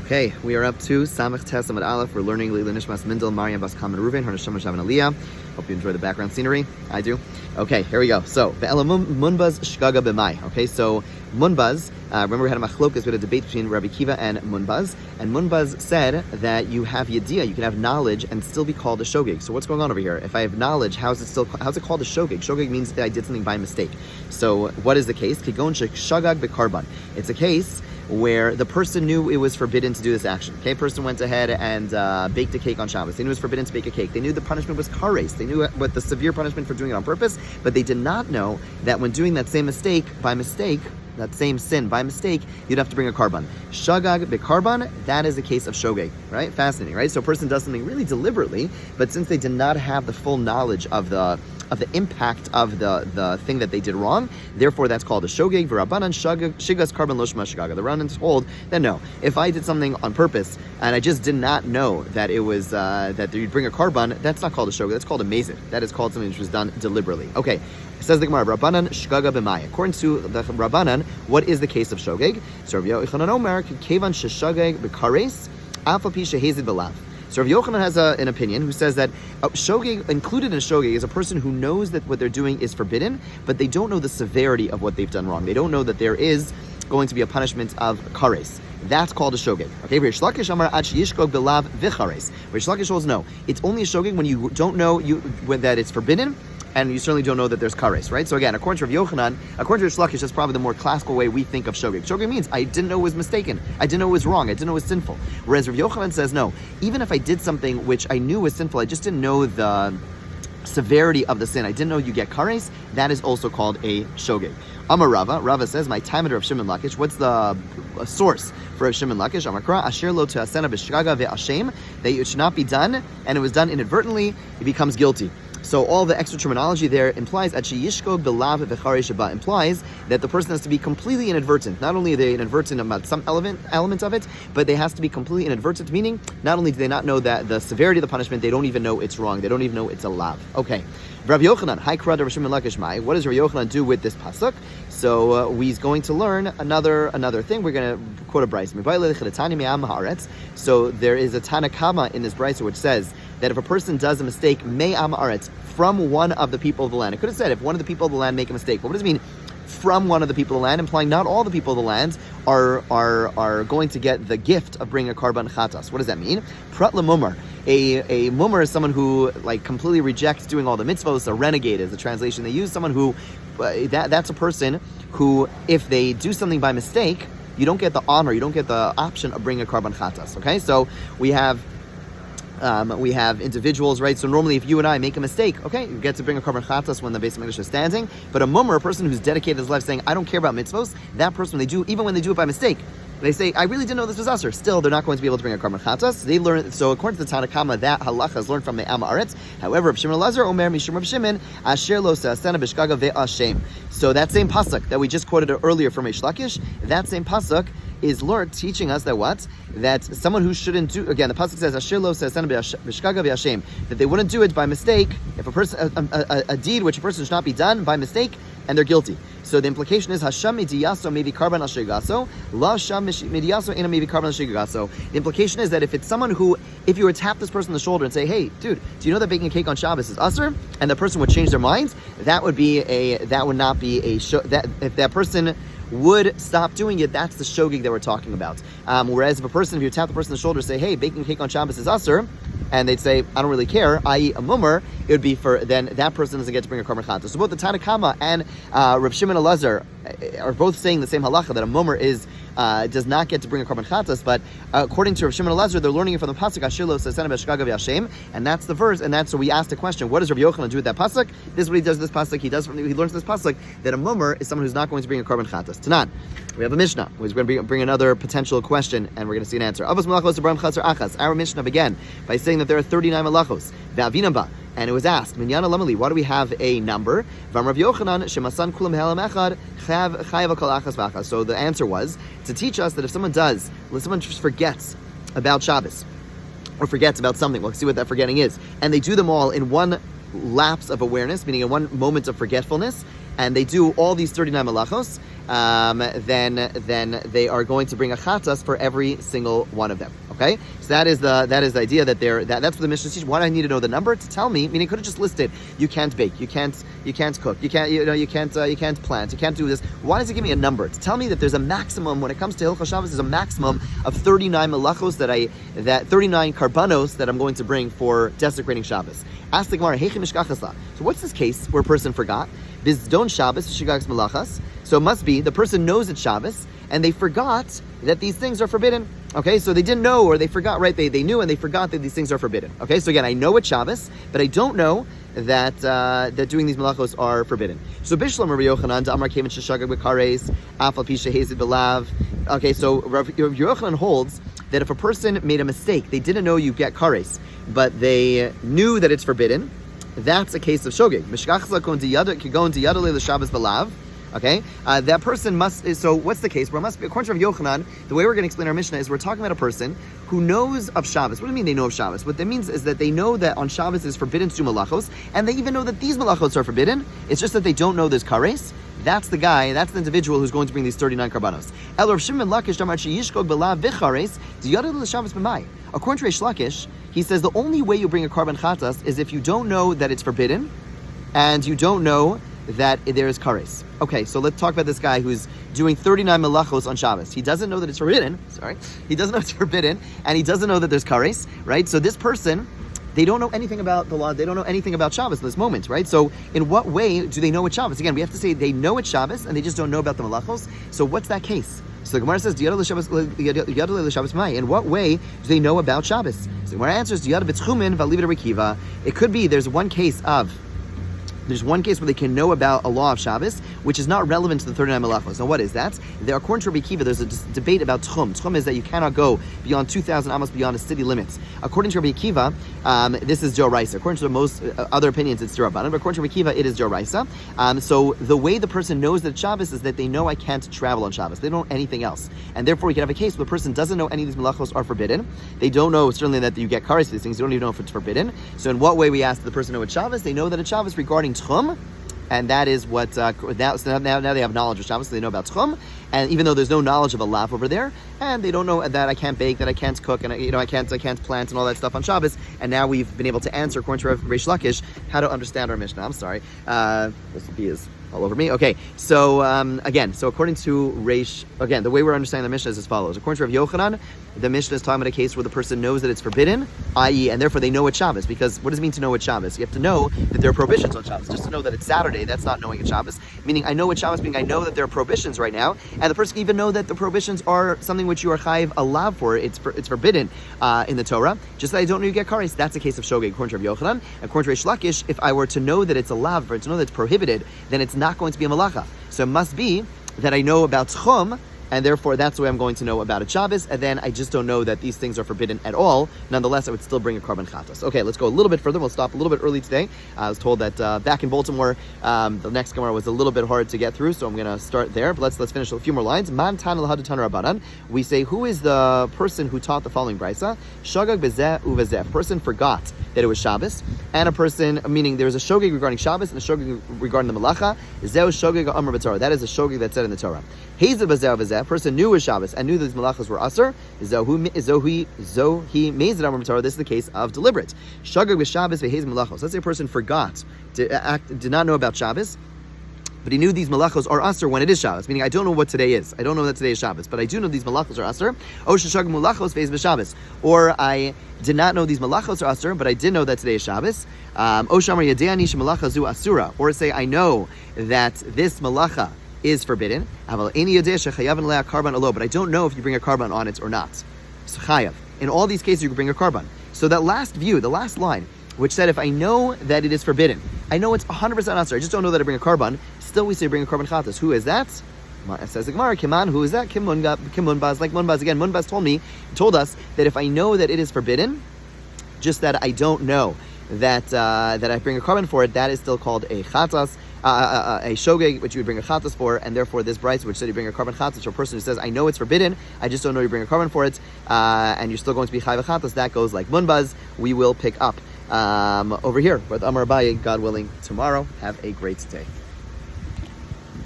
Okay, we are up to Samach Tes Amud Aleph. We're learning Leila Nishmas Mindel, Mariam Bas Kamen Ruven, Her Neshama Shavan Aliyah. Hope you enjoy the background scenery. I do. Okay, here we go. So, Ve'ela Munbaz Shgaga B'mai. Okay, so Munbaz, remember we had a machlokas, we had a debate between Rabbi Kiva and Munbaz said that you have yediyah, you can have knowledge and still be called a shogeg. So what's going on over here? If I have knowledge, how's it called a shogeg? Shogeg means that I did something by mistake. So what is the case? Kigon shagag b'karban. It's a case where the person knew it was forbidden to do this action. Okay, person went ahead and baked a cake on Shabbos. They knew it was forbidden to bake a cake. They knew the punishment was kares. They knew what the severe punishment for doing it on purpose, but they did not know that when doing that same mistake, that same sin by mistake, you'd have to bring a karban. Shagag bekarban, that is a case of shogeg, right? Fascinating, right? So a person does something really deliberately, but since they did not have the full knowledge of the impact of the thing that they did wrong, therefore that's called a shogeg. V'Rabbanan shigas karban lo shma shagaga. The Rabbanan told that no, if I did something on purpose and I just did not know that it was that you'd bring a karban, that's not called a shogeg. That's called a mazid. That is called something which was done deliberately. Okay, says the Gemara, Rabbanan shgaga b'mai. According to the Rabbanan, what is the case of shogeg? So Rav Yochanan Omer kevan sheshageg b'kares af al pi shehezid b'lav. So Rav Yochanan has an opinion who says that shogeg, included in a shogeg, is a person who knows that what they're doing is forbidden, but they don't know the severity of what they've done wrong. They don't know that there is going to be a punishment of kares. That's called a shogeg. Okay, Rish Lakish Amar Ach Yishkog Belav Vichares. Rish Lakish holds no. It's only a shogeg when you don't know that it's forbidden, and you certainly don't know that there's kares, right? So again, according to Rav Yochanan, according to Rish Lakish, that's probably the more classical way we think of shogeg. Shogeg means I didn't know it was mistaken. I didn't know it was wrong. I didn't know it was sinful. Whereas Rav Yochanan says, no, even if I did something which I knew was sinful, I just didn't know the severity of the sin, I didn't know you get kares, that is also called a shogeg. Amar Rava says, my time of Shimon Lakish, what's the source for Shimon Lakish? Amakra, asher lo te'asena b'shgaga ve'ashem, that it should not be done, and it was done inadvertently, it becomes guilty. So all the extra terminology there implies implies that the person has to be completely inadvertent. Not only are they inadvertent about some element of it, but they has to be completely inadvertent, meaning not only do they not know that the severity of the punishment, they don't even know it's wrong. They don't even know it's a lav. Okay. Rav Yochanan, what does Rav Yochanan do with this pasuk? So he's going to learn another thing. We're going to quote a brayso. So there is a Tanakama in this brayso which says that if a person does a mistake, me'am haaretz, from one of the people of the land. It could have said if one of the people of the land make a mistake. But what does it mean? From one of the people of the land, implying not all the people of the land are going to get the gift of bringing a karban chatas. What does that mean? Prat lemumar. A mumar is someone who completely rejects doing all the mitzvos. A renegade is the translation they use. Someone who that's a person who, if they do something by mistake, you don't get the honor, you don't get the option of bringing a karban chatas. Okay, so we have individuals, right? So normally if you and I make a mistake, okay, you get to bring a karban chatas when the Beis Hamikdash is standing. But a mummer, a person who's dedicated his life saying, I don't care about mitzvos, that person, even when they do it by mistake, they say, I really didn't know this was usher. Still, they're not going to be able to bring a karban chatas. They learn, so according to the Tanakama, that halacha is learned from the Amaretz. However, if Shimon Lazar Omer Mishum Rav Shimon, Asher Lo Se'asena B'Shgaga Ve'ashem. So that same pasuk that we just quoted earlier from Rish Lakish, that same pasuk is Lord teaching us that what? That someone who shouldn't do, again, the pasuk says, Asher Lo Se'asena B'Shgaga Ve'ashem, that they wouldn't do it by mistake. If a person, a deed which a person should not be done by mistake, and they're guilty. So the implication is Hasham midiyaso maybe karban al shegaso, la sham midiyaso ena maybe karban al shegaso. The implication is that if it's someone who, if you were to tap this person on the shoulder and say, hey, dude, do you know that baking a cake on Shabbos is usher? And the person would change their mind, that would not be a that if that person would stop doing it, that's the shogeg that we're talking about. Whereas if you tap the person on the shoulder and say, hey, baking a cake on Shabbos is usher, and they'd say, I don't really care, i.e. a mummer, it would be then that person doesn't get to bring a karban chatas. So both the Tanakama and Rav Shimon Elazar are both saying the same halacha, that a mummer does not get to bring a karban chatas, but according to Rav Shimon Elazar, they're learning it from the pasuk, Asher Lo Se'asena B'Shgaga Ve'ashem, and that's the verse, and so we asked the question, what does Rav Yochanan do with that pasuk? This is what he does with this pasuk. He learns this pasuk, that a mummer is someone who's not going to bring a karban chatas. Tanan, we have a Mishnah, who's going to bring another potential question, and we're going to see an answer. Avos malachos Abraham Chatzar Achas. Our Mishnah began by saying that there are 39 malachos. Ve'avinam. And it was asked, Minyana Lamali, why do we have a number? Vam Rav Yochanan, Shemasan Kulam Helam Echad, Chayav Kol Achas V'Achas. So the answer was to teach us that if someone just forgets about Shabbos, or forgets about something, we'll see what that forgetting is, and they do them all in one lapse of awareness, meaning in one moment of forgetfulness, and they do all these 39 malachos, then they are going to bring a chatas for every single one of them. Okay, so that is the idea that that's what the Mishnah teaches. Why do I need to know the number to tell me? Meaning, it could have just listed you can't bake, you can't cook, you can't plant, you can't do this. Why does it give me a number to tell me that there's a maximum when it comes to Hilchos Shabbos? There's a maximum of 39 melachos that 39 karbanos that I'm going to bring for desecrating Shabbos. Ask the Gemara, Heichi mishkachas. So what's this case where a person forgot? Bizdon Shabbos shigag's melachas. So it must be the person knows it's Shabbos and they forgot that these things are forbidden. Okay, so they didn't know or they forgot, right? They knew and they forgot that these things are forbidden. Okay, so again, I know it's Shabbos, but I don't know that doing these malachos are forbidden. So Bishlam Rabbi Yochanan, Amar Kevin Sheshagag B'Kares, Afal Pisha Hezid B'Lav. Okay, so Rabbi Yochanan holds that if a person made a mistake, they didn't know you get kares, but they knew that it's forbidden, that's a case of shogeg. Mishkachla kon to yadale l'Shabbos B'Lav. Okay, that person must. So what's the case? Well, it must be according to Rabbi Yochanan. The way we're going to explain our Mishnah is we're talking about a person who knows of Shabbos. What do you mean they know of Shabbos? What that means is that they know that on Shabbos is forbidden to do malachos, and they even know that these malachos are forbidden. It's just that they don't know there's kares. That's the guy. That's the individual who's going to bring these 39 karbanos. According to Reish Lakish, he says the only way you bring a karban chatas is if you don't know that it's forbidden, and you don't know that there is kares. Okay, so let's talk about this guy who's doing 39 melachos on Shabbos. He doesn't know that it's forbidden. He doesn't know it's forbidden, and he doesn't know that there's kares, right? So this person, they don't know anything about the law. They don't know anything about Shabbos in this moment, right? So in what way do they know it's Shabbos? Again, we have to say they know it's Shabbos, and they just don't know about the melachos. So what's that case? So the Gemara says, in what way do they know about Shabbos? So the Gemara answers, it could be there's one case where they can know about a law of Shabbos, which is not relevant to the 39 melachos. Now, what is that? According to Rabbi Akiva, there's a debate about tchum. Tchum is that you cannot go beyond 2,000 amos beyond a city limits. According to Rabbi Akiva, this is Joraisa. According to most other opinions, it's Durabanan, but according to Rabbi Akiva, it is Joraisa. So the way the person knows that Shabbos is that they know I can't travel on Shabbos. They don't know anything else. And therefore, you can have a case where the person doesn't know any of these melachos are forbidden. They don't know, certainly, that you get kares for these things. You don't even know if it's forbidden. So in what way we ask the person know it's Shabbos? They know that it's Shabbos regarding tchum, and that is what now they have knowledge of Shabbos, so they know about tchum. And even though there's no knowledge of a lav over there, and they don't know that I can't bake, that I can't cook, and I can't plant and all that stuff on Shabbos. And now we've been able to answer, according to Reish Lakish, how to understand our Mishnah. I'm sorry, this will be all over me. Okay, so so according to Reish, the way we're understanding the Mishnah is as follows. According to Rav Yochanan, the Mishnah is talking about a case where the person knows that it's forbidden, i.e., and therefore they know it's Shabbos. Because what does it mean to know it's Shabbos? You have to know that there are prohibitions on Shabbos. Just to know that it's Saturday, that's not knowing it's Shabbos. Meaning, I know it's Shabbos, meaning I know that there are prohibitions right now, and the person can even know that the prohibitions are something which you are chayiv allowed for. It's forbidden in the Torah. Just that I don't know you get kares. That's a case of shogeg, according to Rav Yochanan. According to Reish Lakish, if I were to know that it's allowed, for it to know that it's prohibited, then it's not going to be a malacha. So it must be that I know about tchum, and therefore that's the way I'm going to know about a Shabbos, and then I just don't know that these things are forbidden at all. Nonetheless, I would still bring a karban chatas. Okay, let's go a little bit further. We'll stop a little bit early today. I was told that back in Baltimore, the next Gemara was a little bit hard to get through, so I'm going to start there. But let's finish a few more lines. Man tan l'hadatan rabbanan. We say, who is the person who taught the following brisa? Shagag bezeh uvezeh. Person forgot that it was Shabbos, and a person, meaning there is a shogeg regarding Shabbos and a shogeg regarding the malacha. Zeh shogeg amar b'Torah. That is a shogeg that's said in the Torah. Hazeh bezeh uvezeh. Person knew it was Shabbos and knew that these malachas were aser. Zohi mezid amar b'Torah. This is the case of deliberate. Shogeg b'Shabbos v'hazeh malachos. Let's say a person forgot did not know about Shabbos, but he knew these malachos are aser when it is Shabbos, meaning I don't know what today is. I don't know that today is Shabbos, but I do know these malachos are aser. O sheshag malachos ve'ez b'Shabbos. Or I did not know these malachos are aser, but I did know that today is Shabbos. O shamar yadeani shemalacha zu asura. Or say I know that this malacha is forbidden. But I don't know if you bring a karban on it or not. So chayav. In all these cases, you can bring a karban. So that last view, the last line, which said if I know that it is forbidden, I know it's 100% aser, I just don't know that I bring a karban, still we say bring a karban chatas. Who is that? It says the Gemara, Kiman, who is that? Kim Munbaz, like Munbaz. Again, Munbaz told us that if I know that it is forbidden, just that I don't know that I bring a karban for it, that is still called a chatas, a shogeg, which you would bring a chatas for, and therefore this brayso, which said you bring a karban chatas, for a person who says, I know it's forbidden, I just don't know you bring a karban for it, and you're still going to be chayv chatas, that goes like Munbaz. We will pick up over here with Amar Abaye, God willing, tomorrow. Have a great day.